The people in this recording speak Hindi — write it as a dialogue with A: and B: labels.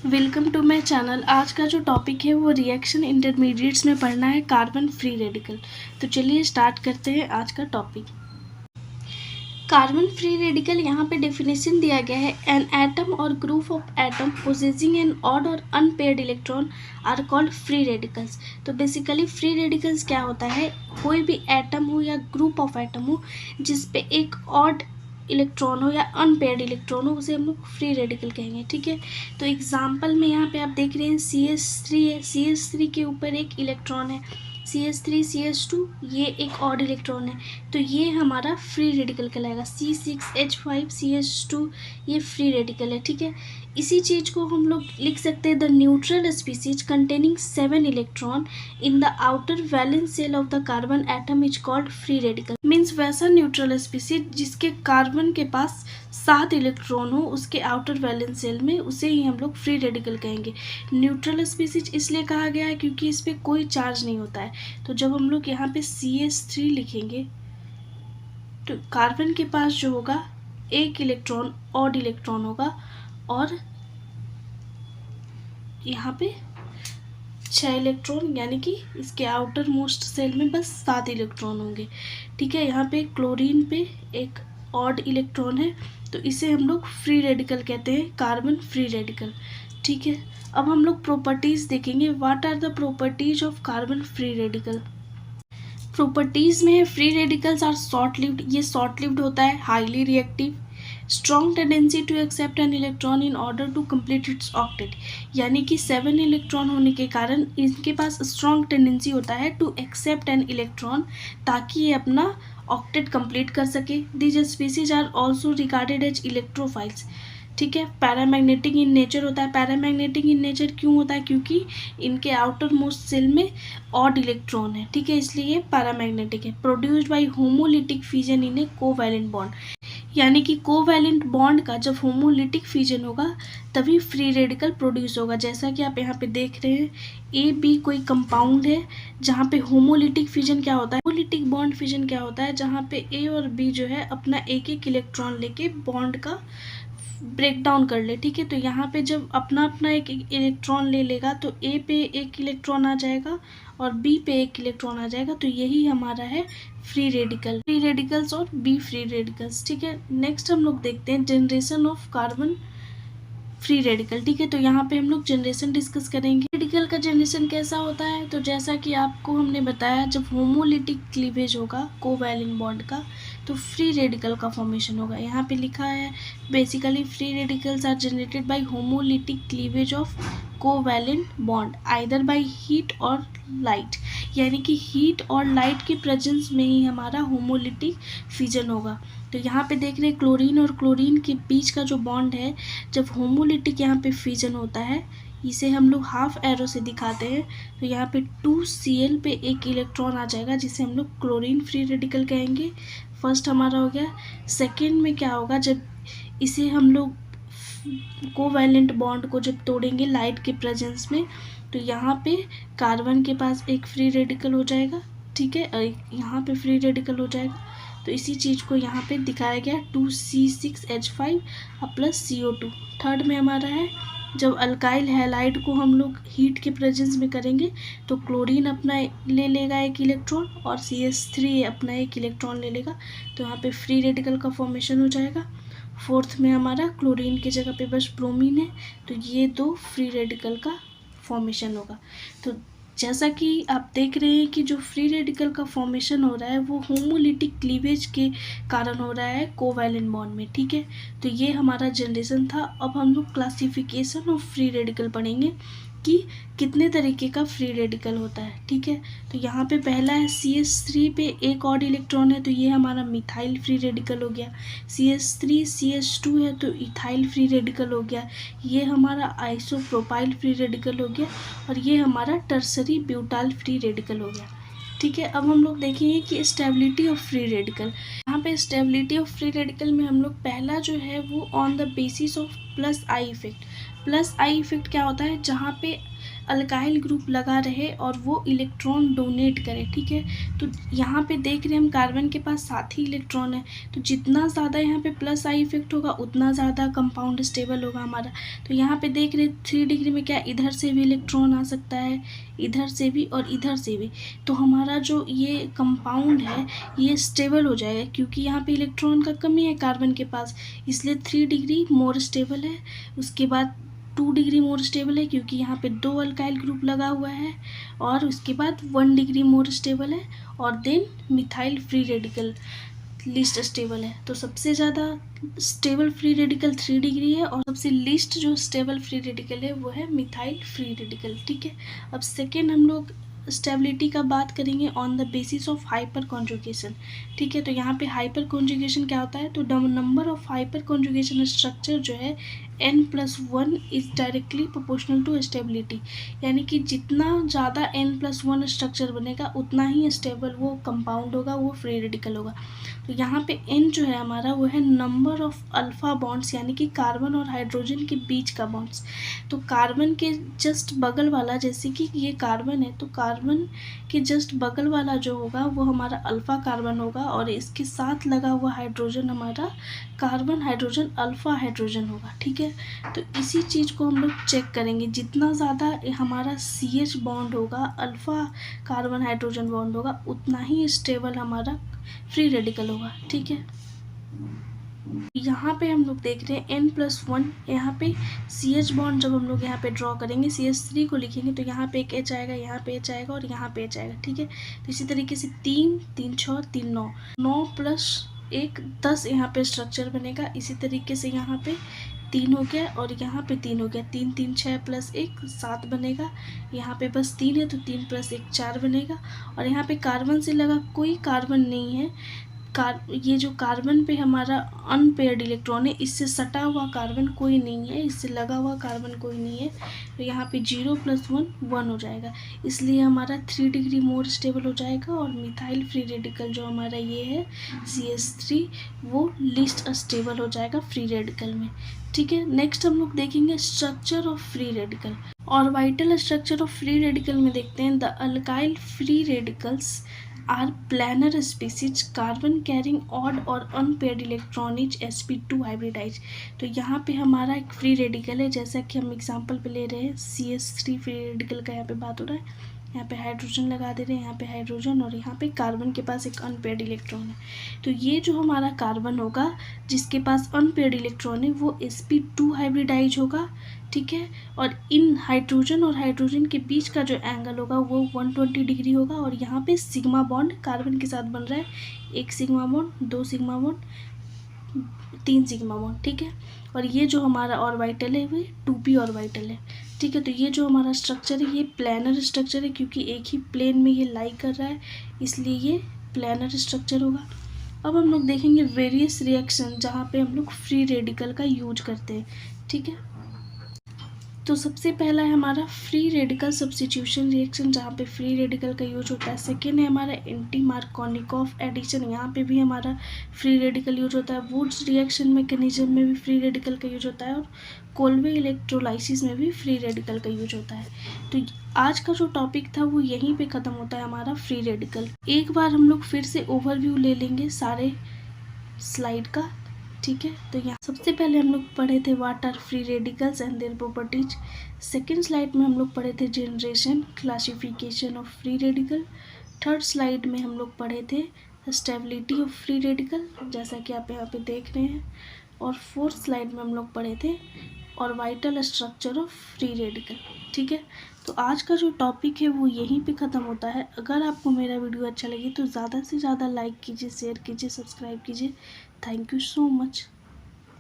A: Welcome to my channel. आज का जो टॉपिक है वो रिएक्शन इंटरमीडिएट्स में पढ़ना है कार्बन फ्री रेडिकल। तो चलिए स्टार्ट करते हैं आज का टॉपिक। कार्बन फ्री रेडिकल यहाँ पे डेफिनेशन दिया गया है, an atom or group of atom possessing an odd or unpaired electron are called free radicals. तो बेसिकली फ्री रेडिकल्स क्या होता है, कोई भी एटम हो या ग्रुप ऑफ एटम हो जिसपे एक ऑड इलेक्ट्रॉन हो या अनपेयर्ड इलेक्ट्रॉन हो, उसे हम लोग फ्री रेडिकल कहेंगे। ठीक है, तो एग्जांपल में यहाँ पे आप देख रहे हैं CH3 है, CH3 के ऊपर एक इलेक्ट्रॉन है, CH3 CH2, ये एक ऑड इलेक्ट्रॉन है, तो ये हमारा फ्री रेडिकल कहलाएगा। C6H5 CH2 ये फ्री रेडिकल है। ठीक है, इसी चीज़ को हम लोग लिख सकते हैं, the neutral species containing 7 electron in the outer valence shell of the carbon atom is called free radical. Means वैसा न्यूट्रल स्पीसीज जिसके कार्बन के पास 7 इलेक्ट्रॉन हो उसके आउटर वैलेंस शेल में, उसे ही हम लोग फ्री रेडिकल कहेंगे। न्यूट्रल स्पीसीज इसलिए कहा गया है क्योंकि इस पर कोई चार्ज नहीं होता है। तो जब हम लोग यहाँ पे CH3 लिखेंगे तो कार्बन के पास जो होगा एक इलेक्ट्रॉन ऑड इलेक्ट्रॉन होगा और यहाँ पे 6 इलेक्ट्रॉन, यानी कि इसके आउटर मोस्ट सेल में बस 7 इलेक्ट्रॉन होंगे। ठीक है, यहाँ पे क्लोरीन पे एक ऑड इलेक्ट्रॉन है, तो इसे हम लोग फ्री रेडिकल कहते हैं, कार्बन फ्री रेडिकल। ठीक है, अब हम लोग प्रॉपर्टीज़ देखेंगे। What are the properties of carbon free radical. Properties में है free radicals are short lived, ये शॉर्ट लिव्ड होता है, highly reactive, strong tendency to accept an electron in order to complete its octet, यानी कि 7 इलेक्ट्रॉन होने के कारण इनके पास स्ट्रॉन्ग टेंडेंसी होता है टू एक्सेप्ट एन इलेक्ट्रॉन, ताकि ये अपना ऑक्टेट कंप्लीट कर सके। These species are also regarded as electrophiles. ठीक है, पैरामैग्नेटिक इन नेचर होता है। पैरामैग्नेटिक इन नेचर क्यों होता है, क्योंकि इनके आउटर मोस्ट सेल में ऑड इलेक्ट्रॉन है। ठीक है, इसलिए ये पैरामैग्नेटिक है। Produced by homolytic fission in A covalent bond, यानी कि कोवैलेंट बॉन्ड का जब होमोलिटिक फिजन होगा तभी फ्री रेडिकल प्रोड्यूस होगा। जैसा कि आप यहाँ पे देख रहे हैं, AB कोई कंपाउंड है जहाँ पे होमोलिटिक फिजन क्या होता है, होमोलिटिक बॉन्ड फिजन क्या होता है, जहाँ पे A और B जो है अपना एक एक इलेक्ट्रॉन लेके बॉन्ड का ब्रेक डाउन कर ले। ठीक है, तो यहाँ पे जब अपना अपना एक इलेक्ट्रॉन ले लेगा तो A पे एक इलेक्ट्रॉन आ जाएगा और B पे एक इलेक्ट्रॉन आ जाएगा, तो यही हमारा है फ्री रेडिकल, फ्री रेडिकल्स और B फ्री रेडिकल्स। ठीक है, नेक्स्ट हम लोग देखते हैं generation of carbon free radical. ठीक है, तो यहाँ पे हम लोग जनरेशन डिस्कस करेंगे। रेडिकल का जनरेशन कैसा होता है, तो जैसा कि आपको हमने बताया, जब होमोलिटिक क्लीवेज होगा कोवैलेंट बॉन्ड का तो फ्री रेडिकल का फॉर्मेशन होगा। यहाँ पे लिखा है basically free radicals are generated by homolytic cleavage of covalent bond either by heat और लाइट, यानी कि हीट और लाइट के प्रेजेंस में ही हमारा होमोलिटिक फिजन होगा। तो यहाँ पे देख रहे हैं क्लोरीन और क्लोरीन के बीच का जो बॉन्ड है, जब होमोलिटिक यहाँ पे फिजन होता है, इसे हम लोग हाफ एरो से दिखाते हैं, तो यहाँ पे 2Cl पे एक इलेक्ट्रॉन आ जाएगा जिसे हम लोग क्लोरीन फ्री रेडिकल कहेंगे। फर्स्ट हमारा हो गया। सेकेंड में क्या होगा, जब इसे हम लोग कोवैलेंट बॉन्ड को जब तोड़ेंगे लाइट के प्रेजेंस में, तो यहाँ पे कार्बन के पास एक फ्री रेडिकल हो जाएगा। ठीक है, यहाँ पे फ्री रेडिकल हो जाएगा, तो इसी चीज़ को यहाँ पे दिखाया गया 2C6H5 प्लस CO2। थर्ड में हमारा है, जब अल्काइल हैलाइड को हम लोग हीट के प्रेजेंस में करेंगे तो क्लोरीन अपना ले लेगा एक इलेक्ट्रॉन और CH3 अपना एक इलेक्ट्रॉन ले लेगा, तो यहाँ पे फ्री रेडिकल का फॉर्मेशन हो जाएगा। फोर्थ में हमारा क्लोरीन की जगह पे बस ब्रोमीन है, तो ये 2 फ्री रेडिकल का फॉर्मेशन होगा। तो जैसा कि आप देख रहे हैं कि जो फ्री रेडिकल का फॉर्मेशन हो रहा है वो होमोलिटिक क्लीवेज के कारण हो रहा है कोवैलेंट बॉन्ड में। ठीक है, तो ये हमारा जनरेशन था। अब हम लोग क्लासिफिकेशन ऑफ फ्री रेडिकल पढ़ेंगे कि कितने तरीके का फ्री रेडिकल होता है। ठीक है, तो यहाँ पे पहला है CH3 पे एक ऑड इलेक्ट्रॉन है, तो ये हमारा मिथाइल फ्री रेडिकल हो गया। CH3 CH2 है तो इथाइल फ्री रेडिकल हो गया। ये हमारा आइसोप्रोपाइल फ्री रेडिकल हो गया और ये हमारा टर्सरी ब्यूटाइल फ्री रेडिकल हो गया। ठीक है, अब हम लोग देखेंगे कि स्टेबिलिटी ऑफ फ्री रेडिकल। यहाँ पे स्टेबिलिटी ऑफ फ्री रेडिकल में हम लोग पहला जो है वो on the basis of plus I effect. Plus I effect क्या होता है, जहाँ पे अल्काइल ग्रुप लगा रहे और वो इलेक्ट्रॉन डोनेट करे, ठीक है। तो यहाँ पे देख रहे हैं हम कार्बन के पास 7 ही इलेक्ट्रॉन है, तो जितना ज़्यादा यहाँ पे प्लस आई इफेक्ट होगा उतना ज़्यादा कंपाउंड स्टेबल होगा हमारा। तो यहाँ पे देख रहे हैं 3 डिग्री में क्या इधर से भी इलेक्ट्रॉन आ सकता है, इधर से भी और इधर से भी, तो हमारा जो ये कंपाउंड है ये स्टेबल हो जाएगा, क्योंकि यहाँ पे इलेक्ट्रॉन का कमी है कार्बन के पास, इसलिए 3 डिग्री मोर स्टेबल है। उसके बाद 2 डिग्री मोर स्टेबल है क्योंकि यहाँ पे 2 अल्काइल ग्रुप लगा हुआ है, और उसके बाद 1 डिग्री मोर स्टेबल है, और then methyl free radical least stable है। तो सबसे ज़्यादा स्टेबल फ्री रेडिकल 3 डिग्री है, और सबसे लीस्ट जो स्टेबल फ्री रेडिकल है वो है मिथाइल फ्री रेडिकल, ठीक है। अब सेकेंड हम लोग स्टेबिलिटी का बात करेंगे on the basis of hyper conjugation, ठीक है। तो यहाँ पे हाइपर कॉन्जुगेशन क्या होता है, तो number of hyperconjugation structure जो है n+1 is directly proportional to stability, यानी कि जितना ज़्यादा n+1 स्ट्रक्चर बनेगा उतना ही स्टेबल वो कंपाउंड होगा, वो फ्री रेडिकल होगा। तो यहाँ पे n जो है हमारा वो है नंबर ऑफ अल्फ़ा बॉन्ड्स, यानी कि कार्बन और हाइड्रोजन के बीच का बॉन्ड्स। तो कार्बन के जस्ट बगल वाला, जैसे कि ये कार्बन है, तो कार्बन के जस्ट बगल वाला जो होगा वो हमारा अल्फ़ा कार्बन होगा, और इसके साथ लगा हुआ हाइड्रोजन हमारा कार्बन हाइड्रोजन अल्फ़ा हाइड्रोजन होगा, ठीक है। तो इसी चीज़ को हम लोग चेक करेंगे, जितना ज़्यादा हमारा CH बॉन्ड होगा, अल्फ़ा कार्बन हाइड्रोजन बॉन्ड होगा, उतना ही स्टेबल हमारा फ्री रेडिकल होगा, ठीक है। यहाँ पे हम लोग देख रहे हैं n+1, यहाँ पे CH बॉन्ड जब हम लोग यहाँ पे ड्रॉ करेंगे, CH3 को लिखेंगे तो यहाँ पे एक H आएगा, यहाँ पे H आएगा और यहाँ पे H आएगा, ठीक है। तो इसी तरीके से 3 3 6 3 9 9 + 1 10 यहाँ पे स्ट्रक्चर बनेगा। इसी तरीके से यहाँ पे 3 हो गया और यहाँ पे 3 हो गया, 3 3 6 + 1 7 बनेगा। यहाँ पे बस 3 है तो 3 + 1 4 बनेगा, और यहाँ पे कार्बन से लगा कोई कार्बन नहीं है, ये जो कार्बन पे हमारा अनपेयर्ड इलेक्ट्रॉन है, इससे सटा हुआ कार्बन कोई नहीं है, इससे लगा हुआ कार्बन कोई नहीं है, तो यहाँ पे 0 + 1 1 हो जाएगा, इसलिए हमारा 3 डिग्री मोर स्टेबल हो जाएगा। और मिथाइल फ्री रेडिकल जो हमारा ये है CH3 वो लीस्ट स्टेबल हो जाएगा फ्री रेडिकल में, ठीक है। नेक्स्ट हम लोग देखेंगे स्ट्रक्चर ऑफ फ्री रेडिकल, और vital structure of free radical में देखते हैं the alkyl free radicals are planar species carbon carrying odd or unpaired electron is sp2 hybridize. तो यहाँ पे हमारा एक फ्री रेडिकल है, जैसा कि हम एग्जांपल पे ले रहे हैं CH3 फ्री रेडिकल का यहाँ पे बात हो रहा है, यहाँ पे हाइड्रोजन लगा दे रहे हैं, यहाँ पे हाइड्रोजन और यहाँ पे कार्बन के पास एक अनपेयर्ड इलेक्ट्रॉन है। तो ये जो हमारा कार्बन होगा जिसके पास अनपेयर्ड इलेक्ट्रॉन है वो sp2 हाइब्रिडाइज होगा, ठीक है। और इन हाइड्रोजन और हाइड्रोजन के बीच का जो एंगल होगा वो 120 डिग्री होगा, और यहाँ पे सिग्मा बॉन्ड कार्बन के साथ बन रहा है, 1 sigma bond 2 sigma bond 3 sigma bond, ठीक है। और ये जो हमारा ऑर्बिटल है वो 2p ऑर्बिटल है, ठीक है। तो ये जो हमारा स्ट्रक्चर है ये प्लानर स्ट्रक्चर है, क्योंकि एक ही प्लेन में ये लाई कर रहा है, इसलिए ये प्लानर स्ट्रक्चर होगा। अब हम लोग देखेंगे वेरियस रिएक्शन जहाँ पे हम लोग फ्री रेडिकल का यूज करते हैं, ठीक है। तो सबसे पहला है हमारा फ्री रेडिकल सब्स्टिट्यूशन रिएक्शन, जहाँ पे फ्री रेडिकल का यूज होता है। सेकेंड है हमारा एंटी मार्कोनिकॉफ एडिशन, यहाँ पे भी हमारा फ्री रेडिकल यूज होता है। वुड्स रिएक्शन मैकेनिज्म में भी फ्री रेडिकल का यूज होता है, और कोल्वे इलेक्ट्रोलाइसिस में भी फ्री रेडिकल का यूज होता है। तो आज का जो टॉपिक था वो यहीं पे ख़त्म होता है हमारा फ्री रेडिकल। एक बार हम लोग फिर से ओवरव्यू ले लेंगे सारे स्लाइड का, ठीक है। तो यहाँ सबसे पहले हम लोग पढ़े थे what are free radicals and their properties. Second slide में हम लोग पढ़े थे generation classification of free radical. Third slide में हम लोग पढ़े थे स्टेबिलिटी ऑफ फ्री रेडिकल, जैसा कि आप यहाँ पे देख रहे हैं। और फोर्थ स्लाइड में हम लोग पढ़े थे orbital structure of free radical, ठीक है। तो आज का जो टॉपिक है वो यहीं पे ख़त्म होता है। अगर आपको मेरा वीडियो अच्छा लगे तो ज़्यादा से ज़्यादा लाइक कीजिए, शेयर कीजिए, सब्सक्राइब कीजिए। Thank you so much.